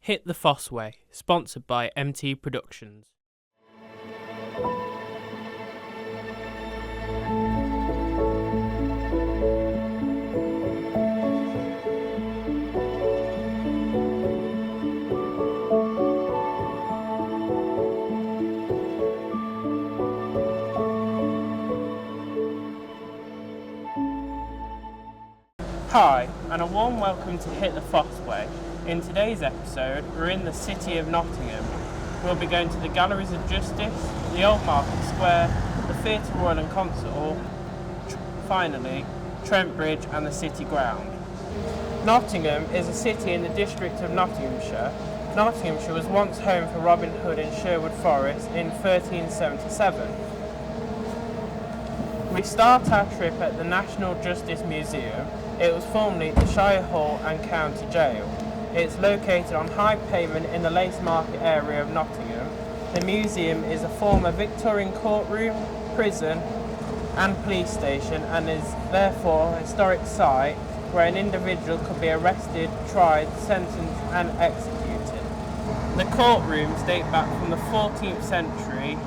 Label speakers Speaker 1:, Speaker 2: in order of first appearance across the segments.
Speaker 1: Hit the Fosseway, sponsored by MT Productions. Hi, and a warm welcome to Hit the Fosseway. In today's episode, we're in the city of Nottingham. We'll be going to the Galleries of Justice, the Old Market Square, the Theatre Royal and Concert Hall, finally, Trent Bridge and the City Ground. Nottingham is a city in the district of Nottinghamshire. Nottinghamshire was once home for Robin Hood in Sherwood Forest in 1377. We start our trip at the National Justice Museum. It was formerly the Shire Hall and County Jail. It's located on High Pavement in the Lace Market area of Nottingham. The museum is a former Victorian courtroom, prison and police station and is therefore a historic site where an individual could be arrested, tried, sentenced and executed. The courtrooms date back from the 14th century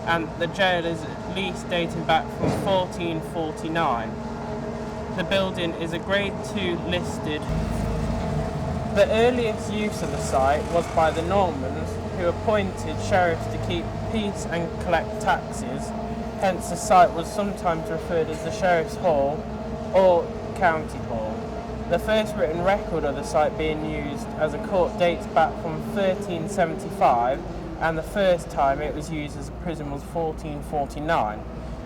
Speaker 1: and the jail is at least dating back from 1449. The building is a Grade 2 listed. The earliest use of the site was by the Normans, who appointed sheriffs to keep peace and collect taxes. Hence the site was sometimes referred as the Sheriff's Hall or County Hall. The first written record of the site being used as a court dates back from 1375, and the first time it was used as a prison was 1449.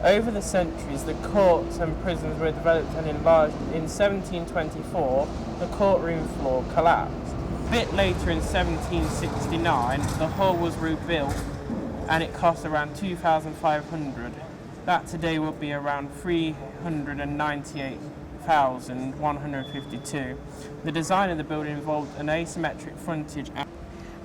Speaker 1: Over the centuries, the courts and prisons were developed and enlarged. In 1724, the courtroom floor collapsed. A bit later in 1769, the hall was rebuilt and it cost around $2,500. That today would be around $398,152. The design of the building involved an asymmetric frontage.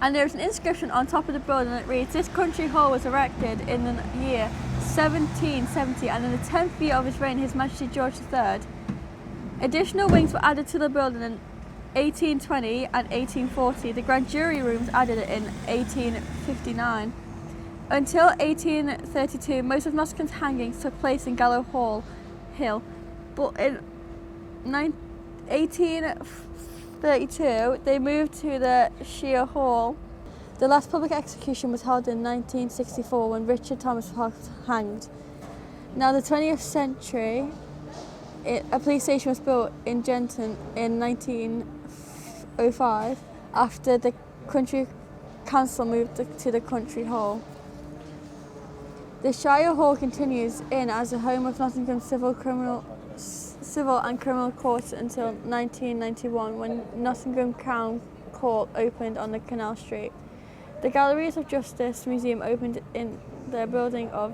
Speaker 2: And there is an inscription on top of the building that reads, "This country hall was erected in the year 1770 and in the 10th year of his reign, His Majesty George III. Additional wings were added to the building in 1820 and 1840. The grand jury rooms added in 1859. Until 1832, most of Nottingham's hangings took place in Gallows Hill, but in 1832 they moved to the Shire Hall. The last public execution was held in 1964 when Richard Thomas was hanged. Now, the 20th century, a police station was built in Genton in 1905 after the Country Council moved to the Country Hall. The Shire Hall continues in as a home of Nottingham's civil and criminal courts until 1991 when Nottingham Crown Court opened on the Canal Street. The Galleries of Justice Museum opened in their building of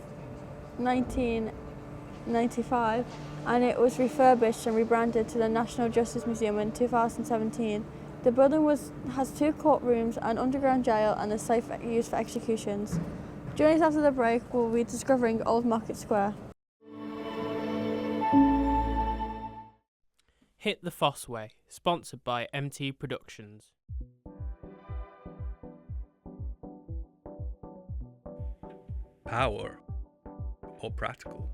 Speaker 2: 1995 and it was refurbished and rebranded to the National Justice Museum in 2017. The building has 2 courtrooms, an underground jail and a site used for executions. Join us after the break, we'll be discovering Old Market Square.
Speaker 1: Hit the Fosseway, sponsored by MT Productions.
Speaker 3: Power or practical?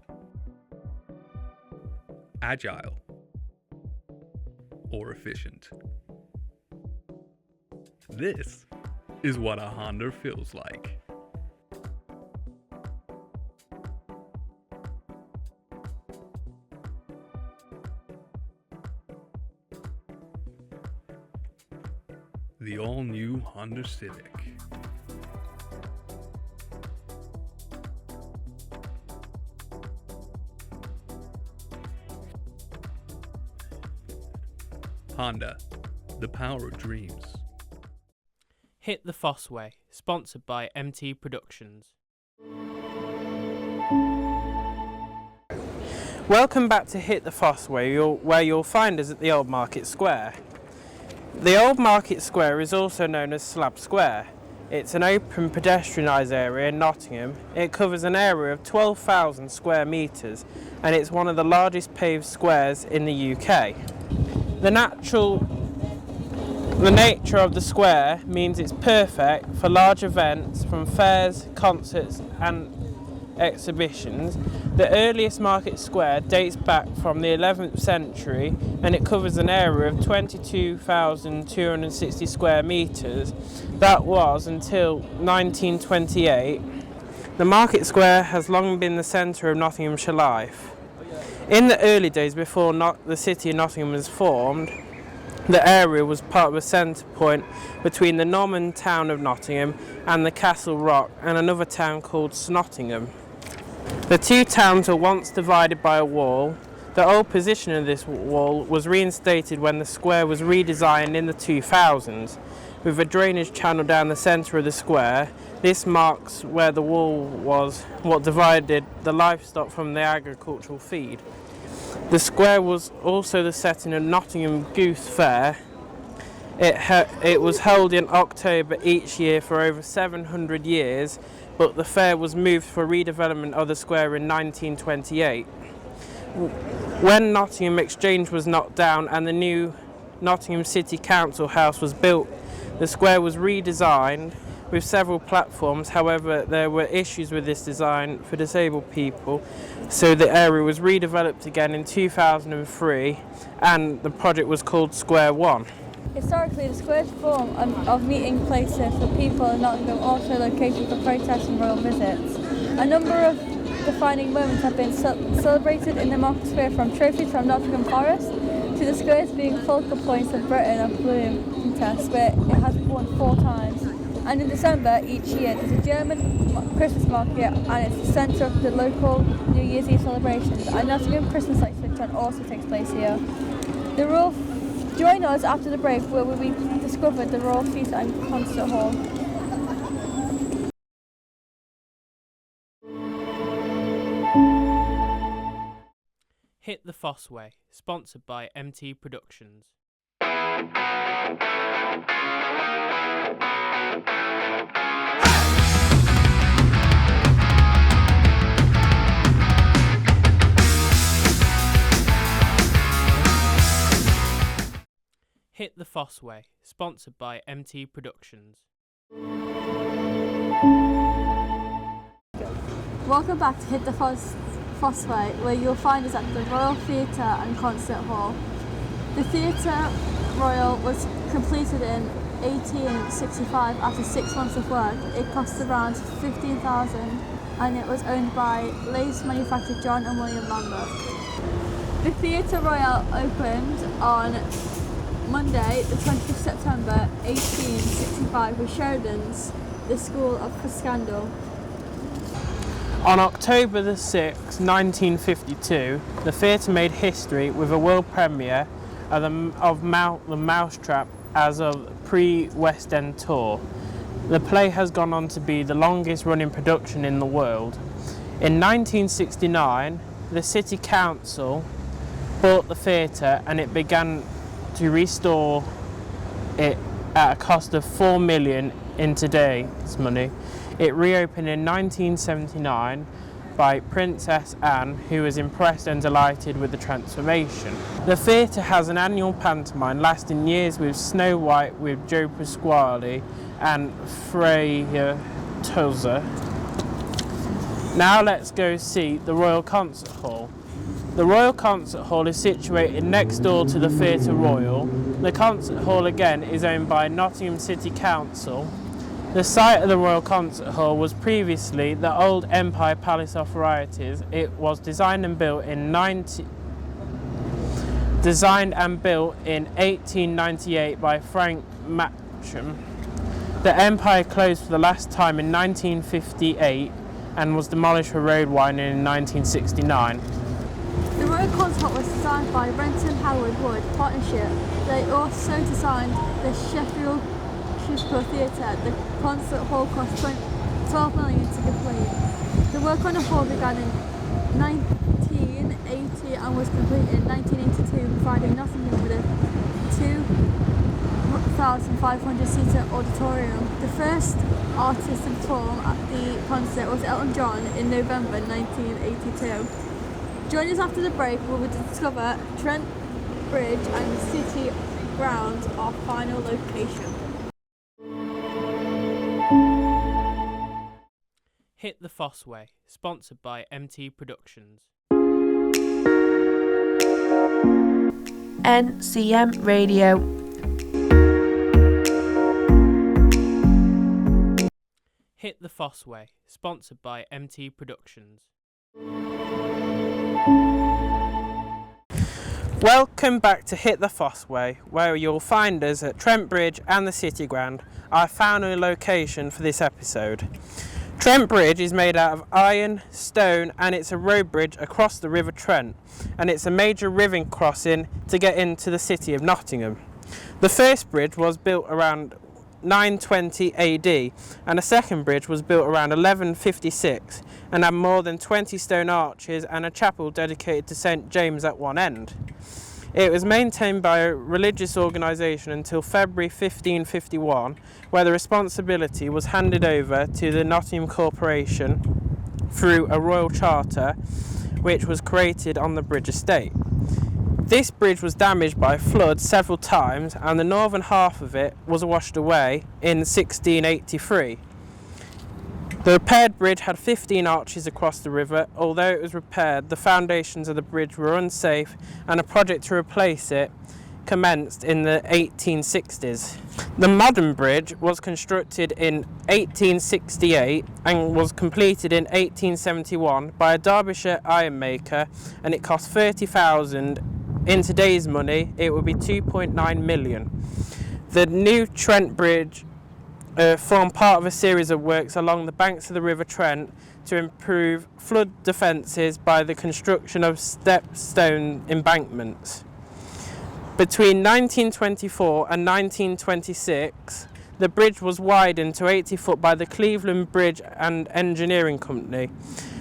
Speaker 3: Agile or efficient? This is what a Honda feels like. The all-new Honda Civic. Honda, the power of dreams.
Speaker 1: Hit the Fosseway, sponsored by MT Productions. Welcome back to Hit the Fosseway, where you'll find us at the Old Market Square. The Old Market Square is also known as Slab Square. It's an open pedestrianised area in Nottingham. It covers an area of 12,000 square metres and it's one of the largest paved squares in the UK. The natural The nature of the square means it's perfect for large events from fairs, concerts and exhibitions. The earliest market square dates back from the 11th century and it covers an area of 22,260 square metres. That was until 1928. The market square has long been the centre of Nottinghamshire life. In the early days before the city of Nottingham was formed, the area was part of a centre point between the Norman town of Nottingham and the Castle Rock and another town called Nottingham. The two towns were once divided by a wall. The old position of this wall was reinstated when the square was redesigned in the 2000s, with a drainage channel down the centre of the square. This marks where the wall was what divided the livestock from the agricultural feed. The square was also the setting of Nottingham Goose Fair. It was held in October each year for over 700 years, but the fair was moved for redevelopment of the square in 1928. When Nottingham Exchange was knocked down and the new Nottingham City Council House was built, the square was redesigned with several platforms. However, there were issues with this design for disabled people, so the area was redeveloped again in 2003 and the project was called Square One.
Speaker 2: Historically, the square's form of meeting places for people in Nottingham also located for protests and royal visits. A number of defining moments have been celebrated in the market square, from trophies from Nottingham Forest to the squares being focal points of Britain of balloon contests, where it has won 4 times. And in December each year there's a German Christmas market and it's the centre of the local New Year's Eve celebrations. And Nottingham Christmas Lights for Trent also takes place here. Join us after the break where we discovered the Royal Theatre and Concert Hall.
Speaker 1: Hit the Fosseway, sponsored by MT Productions. Hit the Fosseway, sponsored by MT Productions.
Speaker 2: Welcome back to Hit the Fosseway, where you'll find us at the Royal Theatre and Concert Hall. The Theatre Royal was completed in 1865 after 6 months of work. It cost around £15,000 and it was owned by lace manufacturer John and William Lambert. The Theatre Royal opened on Monday, the 20th of September 1865 with Sheridan's The School of Scandal.
Speaker 1: On October the 6th, 1952, the theatre made history with a world premiere of The Mousetrap as a pre-West End tour. The play has gone on to be the longest running production in the world. In 1969, the City Council bought the theatre and it began to restore it at a cost of £4 million in today's money. It reopened in 1979 by Princess Anne, who was impressed and delighted with the transformation. The theatre has an annual pantomime lasting years with Snow White with Joe Pasquale and Freya Tozer. Now let's go see the Royal Concert Hall. The Royal Concert Hall is situated next door to the Theatre Royal. The Concert Hall again is owned by Nottingham City Council. The site of the Royal Concert Hall was previously the old Empire Palace of Varieties. It was designed and built in 1898 by Frank Matcham. The Empire closed for the last time in 1958 and was demolished for road widening in 1969.
Speaker 2: The Royal Concert Hall was designed by Renton Howard Wood Partnership. They also designed the Sheffield Musical Theatre. The concert hall cost £12 million to complete. The work on the hall began in 1980 and was completed in 1982, providing Nottingham with a 2,500-seater auditorium. The first artist to perform at the concert was Elton John in November 1982. Join us after the break where we discover Trent Bridge and the City grounds, our final location.
Speaker 1: Hit the Fosseway, sponsored by MT Productions.
Speaker 4: NCM Radio.
Speaker 1: Hit the Fosseway, sponsored by MT Productions. Welcome back to Hit the Fosseway, where you'll find us at Trent Bridge and the City Ground. I found a location for this episode. Trent Bridge is made out of iron, stone, and it's a road bridge across the River Trent, and it's a major river crossing to get into the city of Nottingham. The first bridge was built around 920 AD, and a second bridge was built around 1156 and had more than 20 stone arches and a chapel dedicated to St James at one end. It was maintained by a religious organisation until February 1551, where the responsibility was handed over to the Nottingham Corporation through a royal charter which was created on the bridge estate. This bridge was damaged by floods several times, and the northern half of it was washed away in 1683. The repaired bridge had 15 arches across the river. Although it was repaired, the foundations of the bridge were unsafe, and a project to replace it commenced in the 1860s. The modern bridge was constructed in 1868 and was completed in 1871 by a Derbyshire ironmaker, and it cost £30,000. In today's money, it would be 2.9 million. The new Trent Bridge formed part of a series of works along the banks of the River Trent to improve flood defences by the construction of stone embankments. Between 1924 and 1926, the bridge was widened to 80 foot by the Cleveland Bridge and Engineering Company.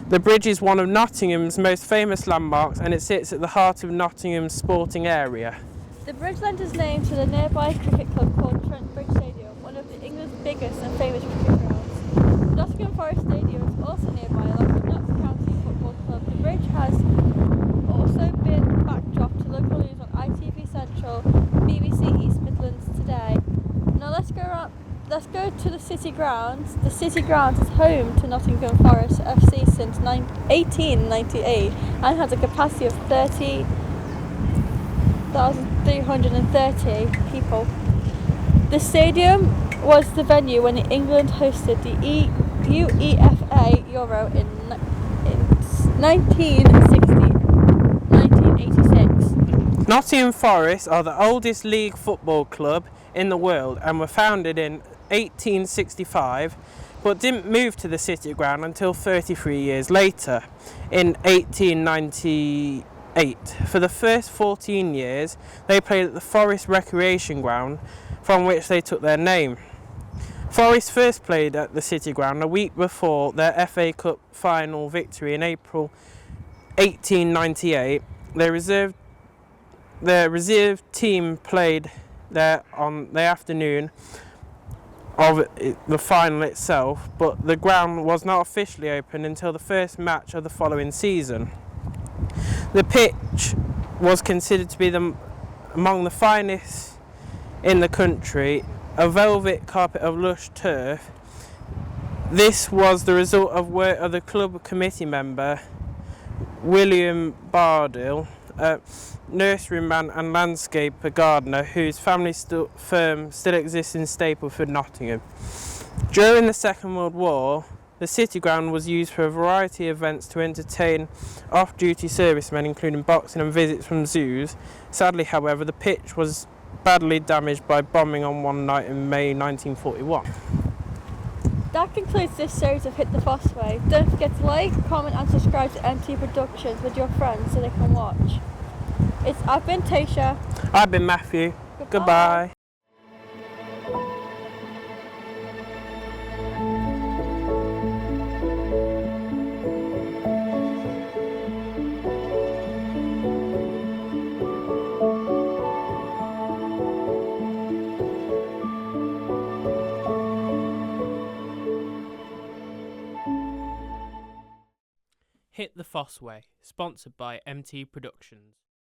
Speaker 1: The bridge is one of Nottingham's most famous landmarks, and it sits at the heart of Nottingham's sporting area.
Speaker 2: The bridge lent its name to the nearby cricket club called Trent Bridge Stadium, one of England's biggest and famous cricket grounds. Nottingham Forest Stadium is also nearby, along with Notts County Football Club. The bridge has also been the backdrop to local news on ITV Central, BBC East Midlands Today. Now let's go to the City Grounds. The City Grounds is home to Nottingham Forest FC since 1898 and has a capacity of 30,330 people. The stadium was the venue when England hosted the UEFA Euro in 1986.
Speaker 1: Nottingham Forest are the oldest league football club in the world and were founded in 1865, but didn't move to the City Ground until 33 years later, in 1898. For the first 14 years, they played at the Forest Recreation Ground, from which they took their name. Forest first played at the City Ground a week before their FA Cup final victory in April 1898. Their reserve team played there on the afternoon of the final itself, but the ground was not officially opened until the first match of the following season. The pitch was considered to be among the finest in the country, a velvet carpet of lush turf. This was the result of work of the club committee member William Bardell, a nurseryman and landscaper gardener whose family firm still exists in Stapleford, Nottingham. During the Second World War, the City Ground was used for a variety of events to entertain off-duty servicemen, including boxing and visits from zoos. Sadly, however, the pitch was badly damaged by bombing on one night in May 1941.
Speaker 2: That concludes this series of Hit the Fosseway. Don't forget to like, comment and subscribe to MT Productions with your friends so they can watch. I've been Taysha.
Speaker 1: I've been Matthew. Goodbye. Hit the Fosseway, sponsored by MT Productions.